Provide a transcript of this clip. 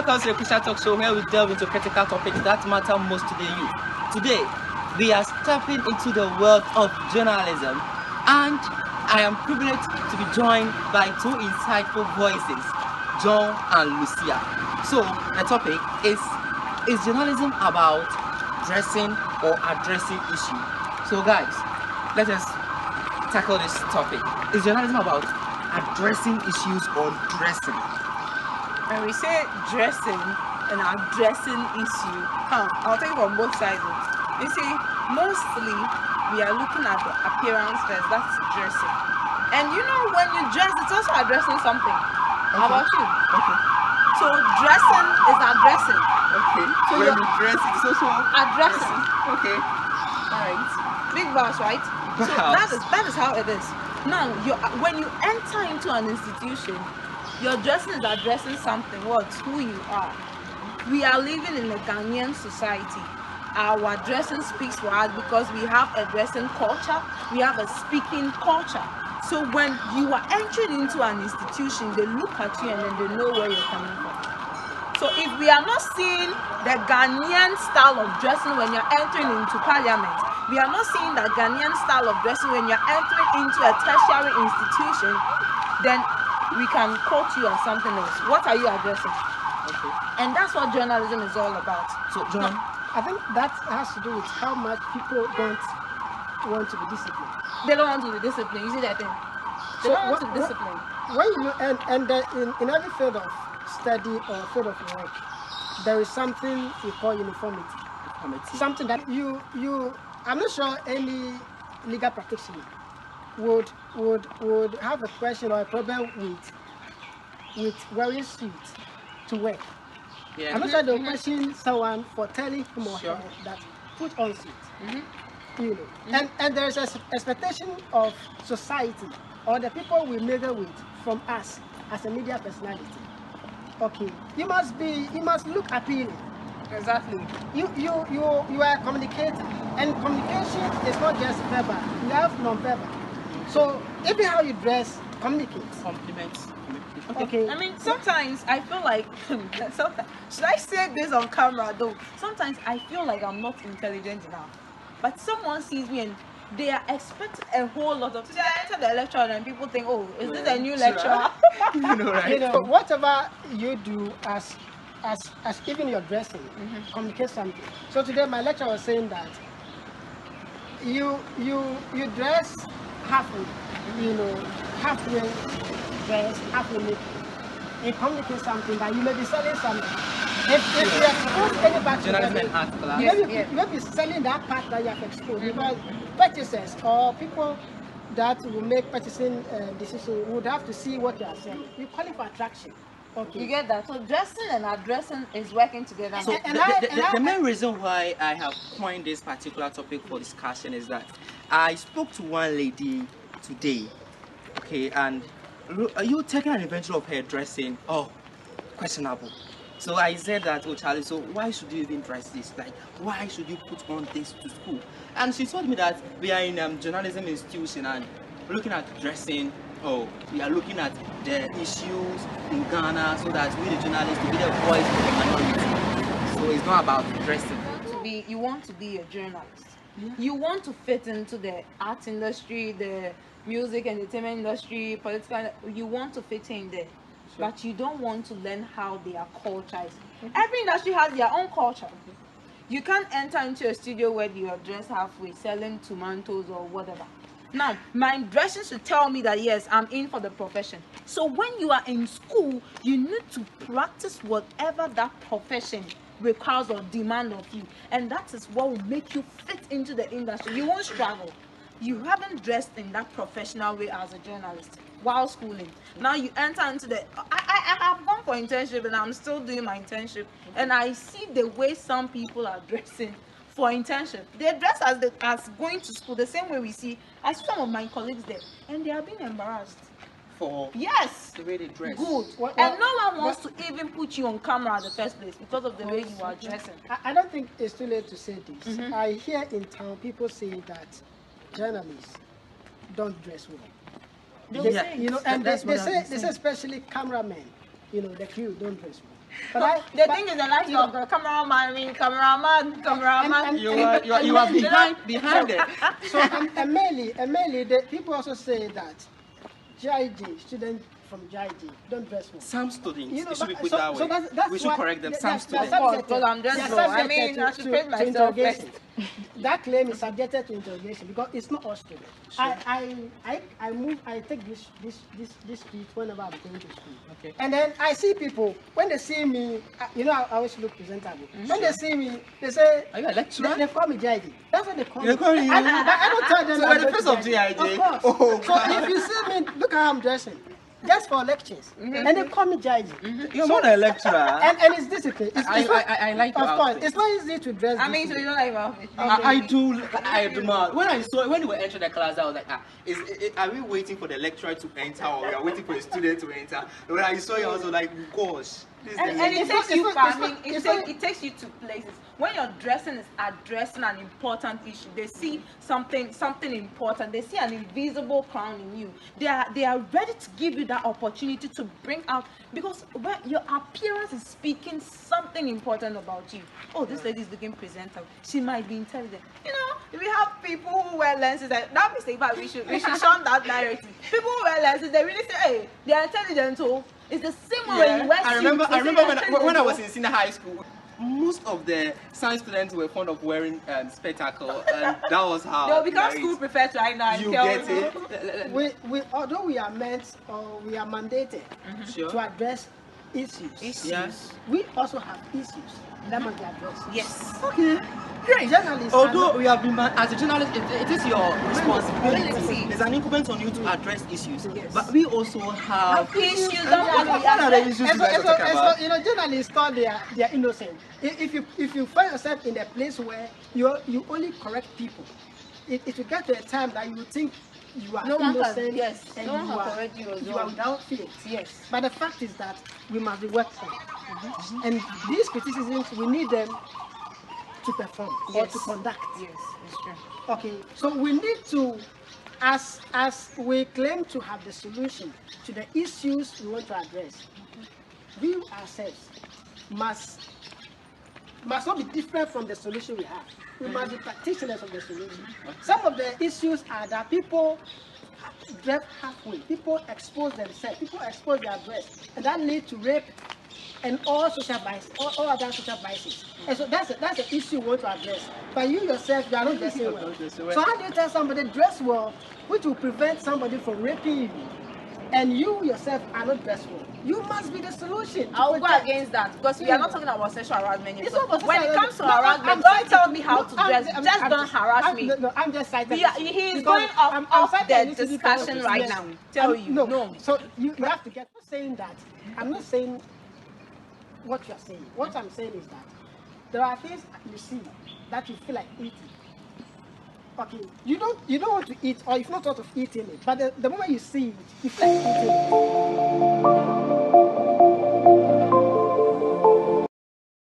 welcome to the Christian Talk Show, where we delve into critical topics that matter most to the youth. Today, we are stepping into the world of journalism, and I am privileged to be joined by two insightful voices, John and Lucia. So, the topic is journalism about dressing or addressing issues? So, guys, let us tackle this topic. Is journalism about addressing issues or dressing? When we say dressing and addressing issue, I'll take it from both sides. You see, mostly we are looking at the appearance first. That's dressing. And you know, when you dress, it's also addressing something. Okay. How about you? Okay. So dressing is addressing. Okay. So when you dress, it's also addressing. Okay. Alright. Big boss, right? So that is how it is. Now, when you enter into an institution, your dressing is addressing something. Who you are. We are living in a Ghanaian society. Our dressing speaks for us because we have a dressing culture, we have a speaking culture. So when you are entering into an institution, they look at you and then they know where you're coming from. So if we are not seeing the Ghanaian style of dressing when you're entering into parliament, we are not seeing the Ghanaian style of dressing when you're entering into a tertiary institution, then we can quote you as something else. What are you addressing? Okay. And that's what journalism is all about. So, John, I think that has to do with how much people don't want to be disciplined. They don't want to be disciplined. You see that thing? They don't want to be disciplined. When you in every field of study or field of work, there is something we call uniformity. Something that you I'm not sure any legal practitioner would have a question or a problem with wearing suit to work. Yeah. I'm not sure they'll question someone for telling him or her that put on suit. You know, and there's an expectation of society or the people we measure with from us as a media personality. Okay, you must look appealing. Exactly. You are a communicator, and communication is not just verbal. You have non-verbal. So even how you dress communicates. Compliments. Okay. I mean, sometimes I feel like should I say this on camera though? Sometimes I feel like I'm not intelligent enough, but someone sees me and they are expecting a whole lot of. Today I enter the lecture and people think, oh, is this a new lecturer? You know, right? You know, whatever you do as even your dressing communicates something. So today my lecturer was saying that you dress halfway, you know, halfway dress, halfway naked. It communicates something that you may be selling something. If you expose any part Journalism and art class. you may be selling that part that you have exposed because purchasers or people that will make purchasing decisions would have to see what you are selling. You call it for attraction. Okay. You get that? So dressing and addressing is working together. So the main reason why I have coined this particular topic for discussion is that I spoke to one lady today, okay, and you taking an inventory of her dressing? Oh, questionable. So I said that, oh Charlie, so why should you even dress this? Like, why should you put on this to school? And she told me that we are in journalism institution and looking at dressing. Oh, we are looking at the issues in Ghana so that we the journalists to be the voice of the minority. So it's not about dressing. You want to be a journalist. Yeah. You want to fit into the art industry, the music entertainment industry, political. You want to fit in there, but you don't want to learn how their culture is. Every industry has their own culture. You can't enter into a studio where you are dressed halfway, selling tomatoes or whatever. Now, my dressing should tell me that yes, I'm in for the profession. So when you are in school, you need to practice whatever that profession requires or demand of you, and that is what will make you fit into the industry. You won't struggle. You haven't dressed in that professional way as a journalist while schooling. Now you enter into the. I have gone for internship and I'm still doing my internship, and I see the way some people are dressing for internship. They dress as going to school the same way we see. I see some of my colleagues there, and they are being embarrassed. For yes, the way they dress. Good. And no one wants to even put you on camera in the first place because of the way you are dressing. I don't think it's too late to say this. I hear in town people say that journalists don't dress well. They say, you know, and they say especially cameramen, you know, the crew don't dress well. The thing is, the light of the cameraman. You are behind it. So and mainly, the people also say that JIJ students from JIJ don't dress well. Some students, You know, it should be but- put so- that so way. that's We should why correct them. they- Some they are students. subjected- Because I'm just they are low. I subjected mean, I should to- praise to myself interrogation. That claim is subjected to interrogation because it's not all students. Sure. I take this street whenever I'm going to school. Okay. And then I see people, when they see me, I always look presentable. When they see me, they say, Are you a lecturer? they call me JID. That's what they call me. They call you? I don't tell them. So I'm you're the going face to of JIJ? Of course. Oh, so if you see me, look how I'm dressing. Just for lectures. And they call me JID. You're not a lecturer. And it's discipline. I like your Of course, outfit. it's not easy to dress. I mean, so decently. you don't like my outfit. I do not. When we were entering the class, I was like, are we waiting for the lecturer to enter, or we are waiting for a student to enter? When I saw you, I was like, gosh. And it It's takes not- you it's far. not- I mean, it's not- it takes you to places. When you're dressing is addressing an important issue, they see something important. They see an invisible crown in you. They are ready to give you that opportunity to bring out, because when your appearance is speaking something important about you. Oh, this lady is looking presentable. She might be intelligent. You know, if we have people who wear lenses, that mistake, but we should shun that narrative. People who wear lenses, they really say, hey, they are intelligent too. It's the same way when you wear I suits, remember they say you're when I intelligent was too. in senior high school, most of the science students were fond of wearing spectacle, and that was how They'll become you know, school prefects right now. You tell get you. it? We although we are meant or we are mandated Sure. to address issues. Yes. We also have issues that must be addressed. Yes. Okay. Great. Journalists are Although not- we have been, as a journalist, it is your responsibility. Responsibility. It's an incumbent on you to address issues. Yes. But we also have Issues And don't what have are the to issues you And guys are talking about? so, journalists thought they are innocent. If you find yourself in a place where you only correct people, it will get to a time that you will think you are No one can- innocent. yes, and no one you can are, correct you as you well. are without feelings. Yes. But the fact is that we must be worked on. And these criticisms, we need them to perform or Yes. to conduct. Yes, it's true. Okay, so we need to, as we claim to have the solution to the issues we want to address, we ourselves must not be different from the solution we have. We must be practitioners of the solution. Some of the issues are that people drive halfway, people expose themselves, people expose their breasts, and that leads to rape and all social bias, all other social biases. And so that's the issue we want to address. But you yourself, you are not dressing well. So how do you tell somebody dress well, which will prevent somebody from raping you, and you yourself are not dressed well? You must be the solution. to I'll go protect- against that because we are not talking about sexual harassment. It's not about When it sexual comes to harassment. harassment, I'm don't citing- tell me how to I'm- dress. I'm- Just I'm don't harass me. No, I'm just citing. He is because going I'm off citing the initiative discussion policies. right Yes. now. Tell you. No. So you have to get. I'm not saying that. I'm not saying what you're saying. What I'm saying is that there are things you see that you feel like eating. Okay, you don't want to eat, or you've not thought of eating it, but the moment you see it, you feel like eating it.